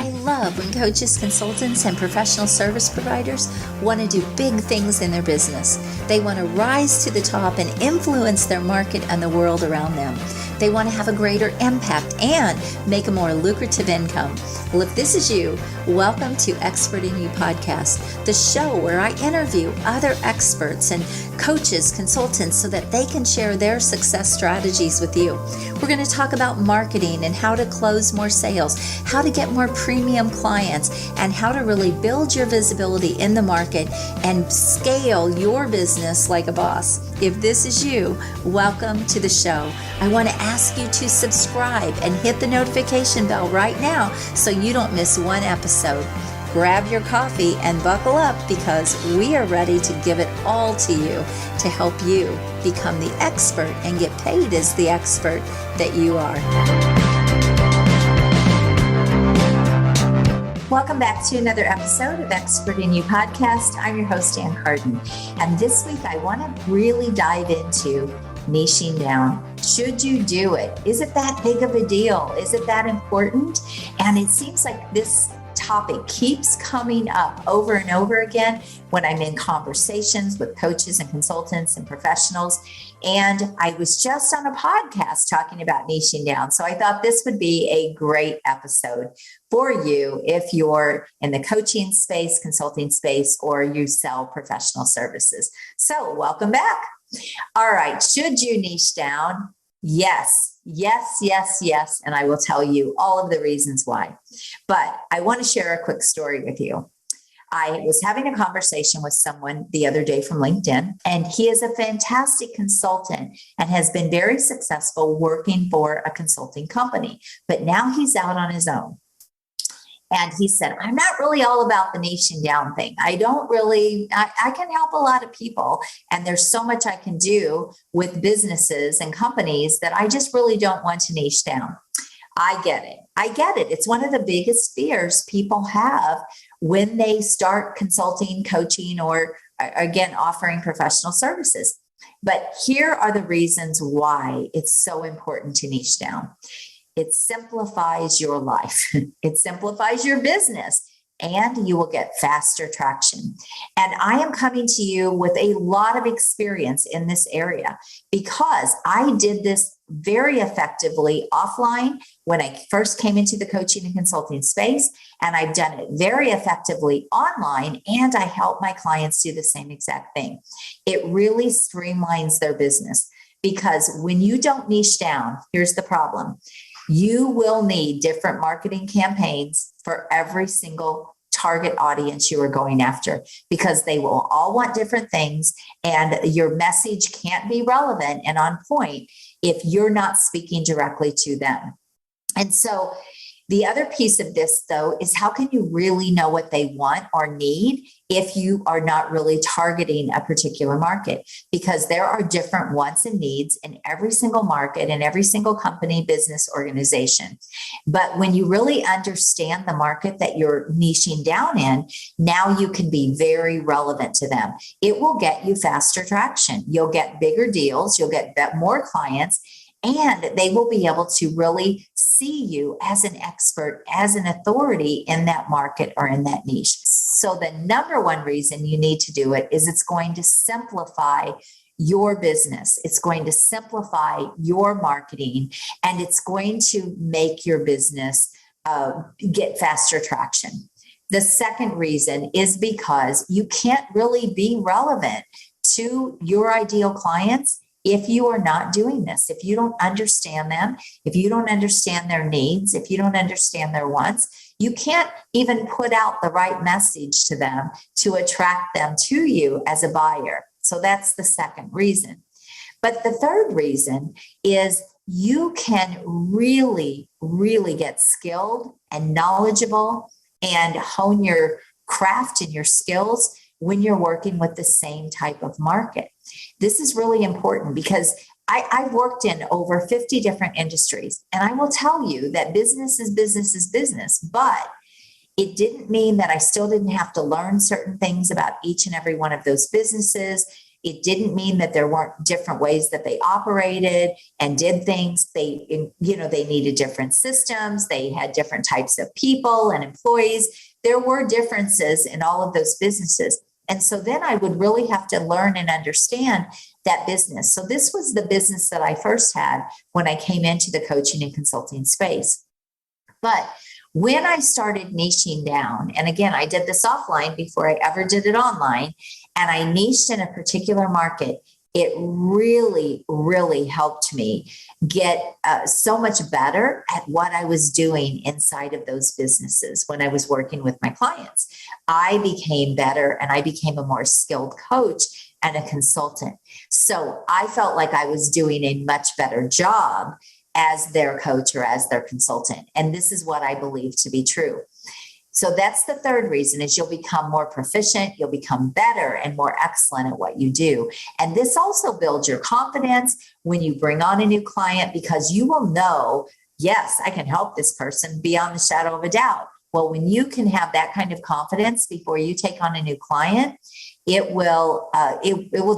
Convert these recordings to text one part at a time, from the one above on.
I love when coaches, consultants, and professional service providers want to do big things in their business. They want to rise to the top and influence their market and the world around them. They want to have a greater impact and make a more lucrative income. Well, if this is you, welcome to Expert in You podcast, the show where I interview other experts and coaches, consultants, so that they can share their success strategies with you. We're going to talk about marketing and how to close more sales, how to get more premium clients, and how to really build your visibility in the market and scale your business like a boss. If this is you, welcome to the show. I want to ask you to subscribe and hit the notification bell right now so you don't miss one episode. Grab your coffee and buckle up because we are ready to give it all to you to help you become the expert and get paid as the expert that you are. Welcome back to another episode of Expert in You podcast. I'm your host, Carden. And this week I want to really dive into niching down. Should you do it? Is it that big of a deal? Is it that important? And it seems like this topic keeps coming up over and over again when I'm in conversations with coaches and consultants and professionals. And I was just on a podcast talking about niching down. So I thought this would be a great episode for you if you're in the coaching space, consulting space, or you sell professional services. So welcome back. All right. Should you niche down? Yes. And I will tell you all of the reasons why. But I want to share a quick story with you. I was having a conversation with someone the other day from LinkedIn, and he is a fantastic consultant and has been very successful working for a consulting company. But now he's out on his own. And he said, I'm not really all about the niching down thing. I can help a lot of people. And there's so much I can do with businesses and companies that I just really don't want to niche down. I get it. It's one of the biggest fears people have when they start consulting, coaching, or again, offering professional services. But here are the reasons why it's so important to niche down. It simplifies your life. It simplifies your business, and you will get faster traction. And I am coming to you with a lot of experience in this area because I did this very effectively offline when I first came into the coaching and consulting space, and I've done it very effectively online, and I help my clients do the same exact thing. It really streamlines their business because when you don't niche down, here's the problem. You will need different marketing campaigns for every single target audience you are going after because they will all want different things, and your message can't be relevant and on point if you're not speaking directly to them. And so the other piece of this, though, is how can you really know what they want or need if you are not really targeting a particular market? Because there are different wants and needs in every single market and every single company, business, organization. But when you really understand the market that you're niching down in, now you can be very relevant to them. It will get you faster traction. You'll get bigger deals. You'll get more clients. And they will be able to really see you as an expert, as an authority in that market or in that niche. So the number one reason you need to do it is it's going to simplify your business. It's going to simplify your marketing, and it's going to make your business get faster traction. The second reason is because you can't really be relevant to your ideal clients if you are not doing this, if you don't understand them, if you don't understand their needs, if you don't understand their wants, you can't even put out the right message to them to attract them to you as a buyer. So that's the second reason. But the third reason is you can really, really get skilled and knowledgeable and hone your craft and your skills when you're working with the same type of market. This is really important because I've worked in over 50 different industries, and I will tell you that business is business, but it didn't mean that I still didn't have to learn certain things about each and every one of those businesses It didn't mean that there weren't different ways that they operated and did things. They needed different systems. They had different types of people and employees. There were differences in all of those businesses. And so then I would really have to learn and understand that business. So this was the business that I first had when I came into the coaching and consulting space. But when I started niching down, and again, I did this offline before I ever did it online, and I niched in a particular market, it really, really helped me get so much better at what I was doing inside of those businesses when I was working with my clients. I became better and I became a more skilled coach and a consultant. So I felt like I was doing a much better job as their coach or as their consultant. And this is what I believe to be true. So that's the third reason, is you'll become more proficient, you'll become better and more excellent at what you do. And this also builds your confidence when you bring on a new client, because you will know, yes, I can help this person beyond the shadow of a doubt. Well, when you can have that kind of confidence before you take on a new client, it will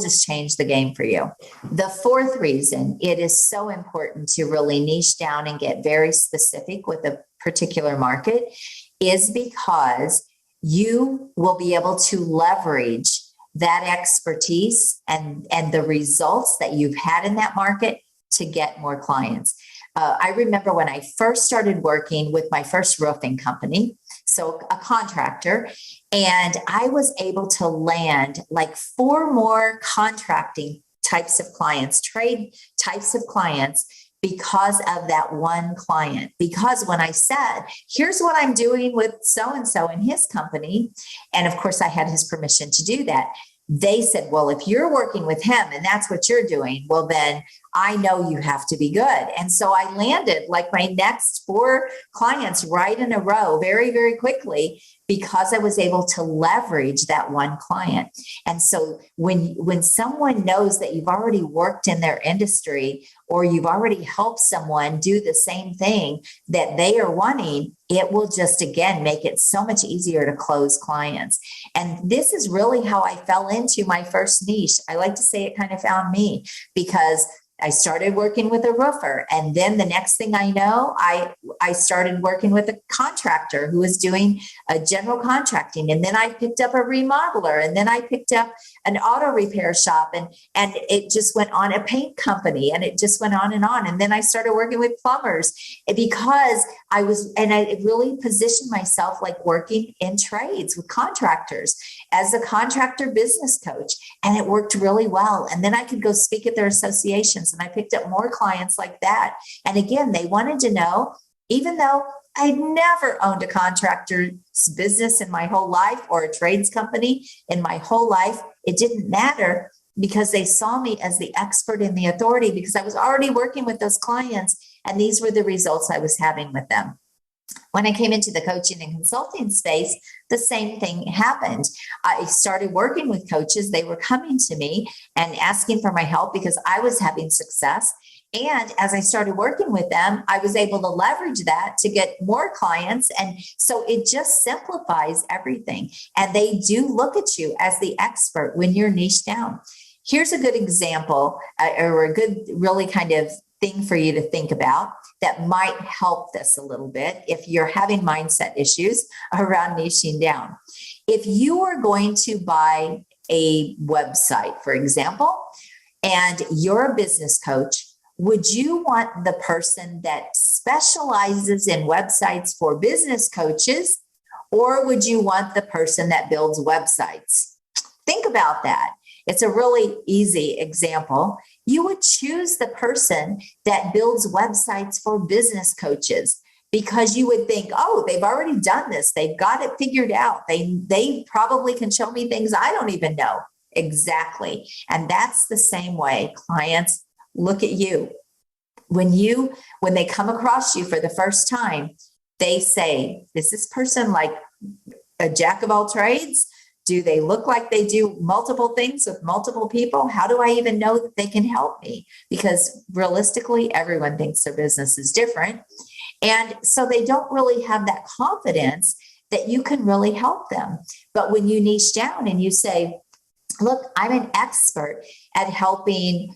just change the game for you. The fourth reason it is so important to really niche down and get very specific with a particular market is because you will be able to leverage that expertise and the results that you've had in that market to get more clients. I remember when I first started working with my first roofing company, so a contractor, and I was able to land like 4 more contracting types of clients, trade types of clients, because of that one client. Because when I said, here's what I'm doing with so-and-so in his company, and of course I had his permission to do that, they said, well, if you're working with him and that's what you're doing, well, then I know you have to be good. And so I landed like my next 4 clients right in a row very, very quickly, because I was able to leverage that one client. And so when someone knows that you've already worked in their industry, or you've already helped someone do the same thing that they are wanting, it will just, again, make it so much easier to close clients. And this is really how I fell into my first niche. I like to say it kind of found me, because I started working with a roofer. And then the next thing I know, I started working with a contractor who was doing a general contracting. And then I picked up a remodeler. And then I picked up an auto repair shop. And it just went on, a paint company. And it just went on. And then I started working with plumbers, because I really positioned myself like working in trades with contractors as a contractor business coach. And it worked really well. And then I could go speak at their associations, and I picked up more clients like that. And again, they wanted to know, even though I'd never owned a contractor's business in my whole life, or a trades company in my whole life, it didn't matter, because they saw me as the expert and the authority, because I was already working with those clients, and these were the results I was having with them. When I came into the coaching and consulting space, the same thing happened. I started working with coaches. They were coming to me and asking for my help because I was having success. And as I started working with them, I was able to leverage that to get more clients. And so it just simplifies everything. And they do look at you as the expert when you're niche down. Here's a good example, or a good, really kind of thing for you to think about that might help this a little bit if you're having mindset issues around niching down. If you are going to buy a website, for example, and you're a business coach, would you want the person that specializes in websites for business coaches, or would you want the person that builds websites? Think about that. It's a really easy example. You would choose the person that builds websites for business coaches, because you would think, oh, they've already done this. They've got it figured out. They probably can show me things I don't even know. Exactly. And that's the same way clients look at you. When they come across you for the first time, they say, is this person like a jack of all trades? Do they look like they do multiple things with multiple people? How do I even know that they can help me? Because realistically, everyone thinks their business is different. And so they don't really have that confidence that you can really help them. But when you niche down and you say, look, I'm an expert at helping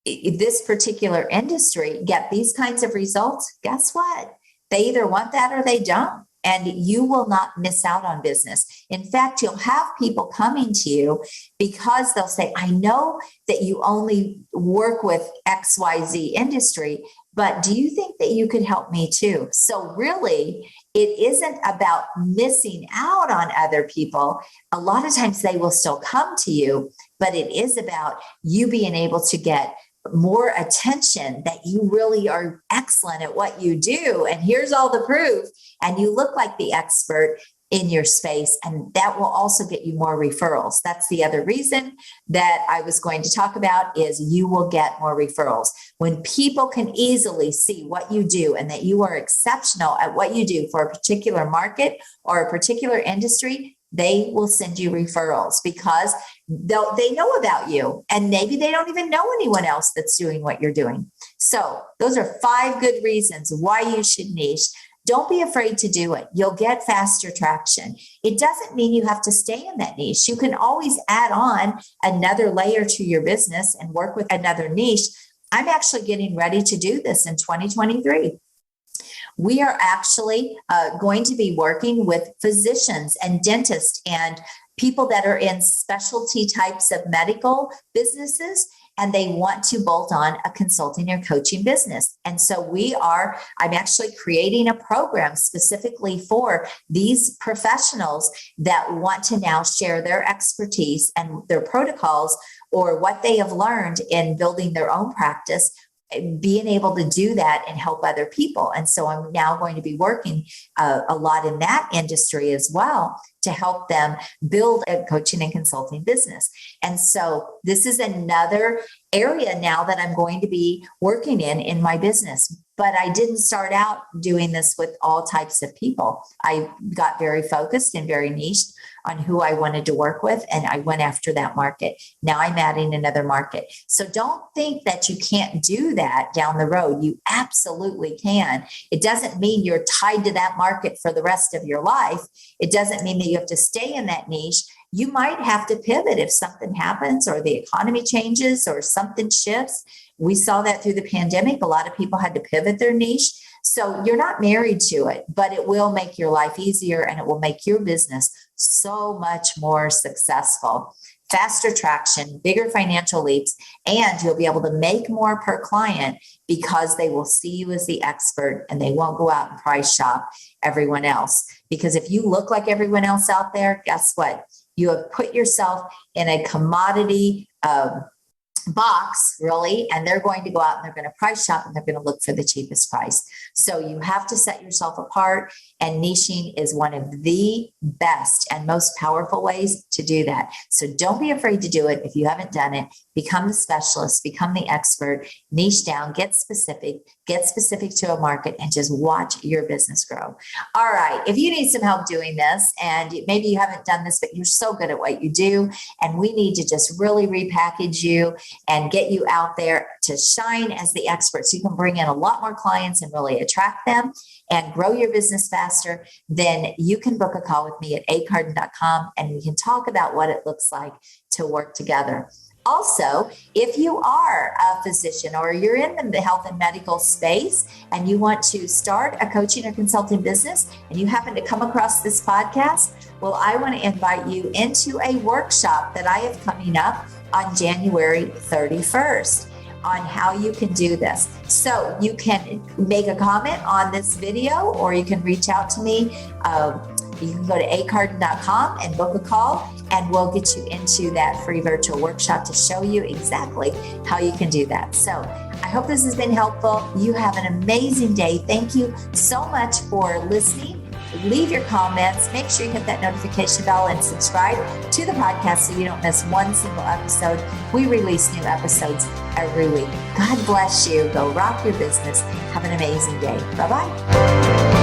this particular industry get these kinds of results. Guess what? They either want that or they don't. And you will not miss out on business. In fact, you'll have people coming to you because they'll say, I know that you only work with XYZ industry, but do you think that you could help me too? So really, it isn't about missing out on other people. A lot of times they will still come to you, but it is about you being able to get more attention, that you really are excellent at what you do. And here's all the proof. And you look like the expert in your space. And that will also get you more referrals. That's the other reason that I was going to talk about is you will get more referrals. When people can easily see what you do and that you are exceptional at what you do for a particular market or a particular industry, they will send you referrals because they know about you and maybe they don't even know anyone else that's doing what you're doing. So those are 5 good reasons why you should niche. Don't be afraid to do it. You'll get faster traction. It doesn't mean you have to stay in that niche. You can always add on another layer to your business and work with another niche. I'm actually getting ready to do this in 2023. We are actually going to be working with physicians and dentists and people that are in specialty types of medical businesses, and they want to bolt on a consulting or coaching business. And so I'm actually creating a program specifically for these professionals that want to now share their expertise and their protocols or what they have learned in building their own practice, being able to do that and help other people. And so I'm now going to be working a lot in that industry as well to help them build a coaching and consulting business. And so this is another area now that I'm going to be working in my business. But I didn't start out doing this with all types of people. I got very focused and very niched on who I wanted to work with, and I went after that market. Now I'm adding another market. So don't think that you can't do that down the road. You absolutely can. It doesn't mean you're tied to that market for the rest of your life. It doesn't mean that you have to stay in that niche. You might have to pivot if something happens or the economy changes or something shifts. We saw that through the pandemic. A lot of people had to pivot their niche. So you're not married to it, but it will make your life easier and it will make your business so much more successful. Faster traction, bigger financial leaps, and you'll be able to make more per client because they will see you as the expert and they won't go out and price shop everyone else. Because if you look like everyone else out there, guess what? You have put yourself in a commodity box, really, and they're going to go out and they're going to price shop and they're going to look for the cheapest price. So you have to set yourself apart, and niching is one of the best and most powerful ways to do that. So don't be afraid to do it if you haven't done it. Become the specialist, become the expert, niche down, get specific to a market, and just watch your business grow. All right. If you need some help doing this, and maybe you haven't done this, but you're so good at what you do, and we need to just really repackage you and get you out there to shine as the expert so you can bring in a lot more clients and really attract them and grow your business faster, then you can book a call with me at acarden.com and we can talk about what it looks like to work together. Also, if you are a physician or you're in the health and medical space and you want to start a coaching or consulting business and you happen to come across this podcast, well, I want to invite you into a workshop that I have coming up on January 31st on how you can do this. So you can make a comment on this video or you can reach out to me. You can go to acarden.com and book a call, and we'll get you into that free virtual workshop to show you exactly how you can do that. So I hope this has been helpful. You have an amazing day. Thank you so much for listening. Leave your comments. Make sure you hit that notification bell and subscribe to the podcast so you don't miss one single episode. We release new episodes every week. God bless you. Go rock your business. Have an amazing day. Bye-bye.